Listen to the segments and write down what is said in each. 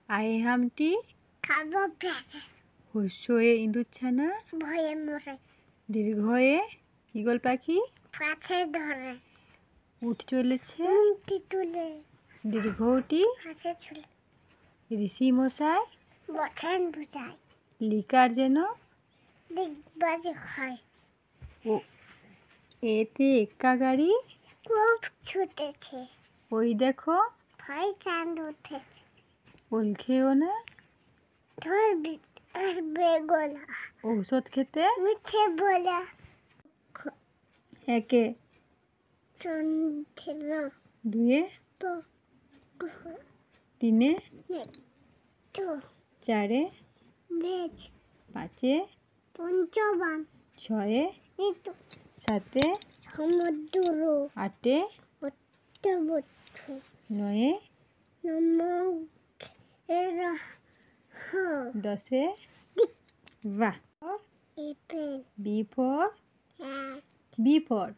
আয়ে হামটি খাবো পেছে হস্যয়ে ইঁদুর ছানা ভয়ে মরে দীর্ঘয়ে ঈগল পাখি কাছে ধরে উঠ চলেছে উমটি তুলে দীর্ঘটি হাসে চুলে ঋষি মশাই বছর বুঝায় লিকার যেন দিগবাজি হয় ও এতে এক্কা গাড়ি খুব ছুটেছে ওই দেখো ভয় চাঁদ উঠেছে ওল খেও না ধরবে গোলা ঔষধ খেতে মিছে বলা একে চন্দ্র দুয়ে তো তিনে তো চারে বেজ পাঁচে পঞ্চবান ছয়ে ঋতু সাতে সমুদ্র আটে উত্তরবর্ষ নয়ে নমক এরা দশে বাহ এপ্রিল বি ফর এক বি ফর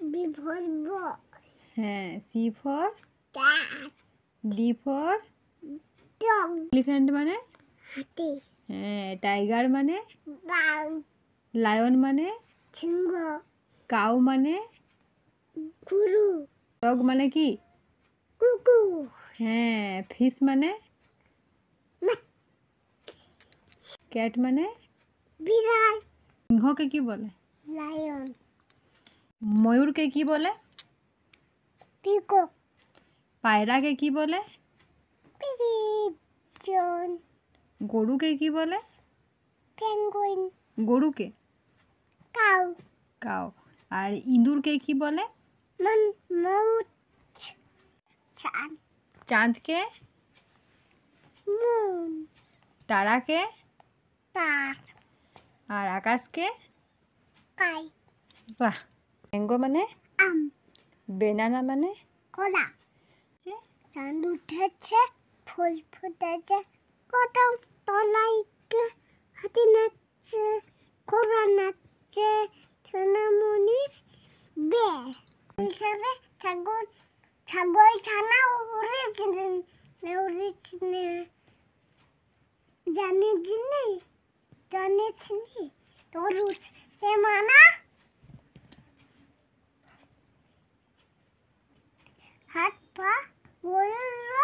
বিভর্ব হ্যাঁ C for cat D for dog elephant মানে হাতি হ্যাঁ টাইগার মানে বাঘ লায়ন মানে সিংহ কাউ মানে গরু ডগ মানে কি কুকুর হ্যাঁ ফিশ মানে ক্যাট মানে বিড়াল সিংহকে কি বলে লায়ন ময়ূরকে কি বলে পিকক পায়রাকে কি বলে পিজন গরুকে কি বলে পেঙ্গুইন গরুকে কাউ কাউ আর ইঁদুরকে কি বলে মৌচ চাঁদ চাঁদকে মুন তারাকে তার আর আকাশকে কাই বাহ ম্যাঙ্গো মানে আম বেনানা মানে কলা চাঁদ উঠেছে ফুল ফুটেছে কদম তলায় হাতি নাচছে খোরা নাচছে সোনামণির বে হিসাবে ছাগল ছানা জানে চিনি তোর উঠতে মানা হাত পা বলল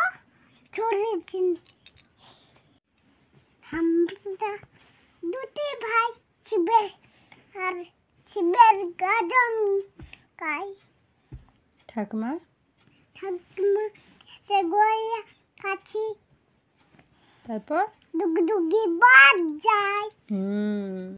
ছড়িয়ে চিনি আমরা দুটি ভাই শিবের গাজন গাই ঠাকুমা ঠাকুমা সে গোয়া কাছি তারপর দুগদুগি বাজ যায়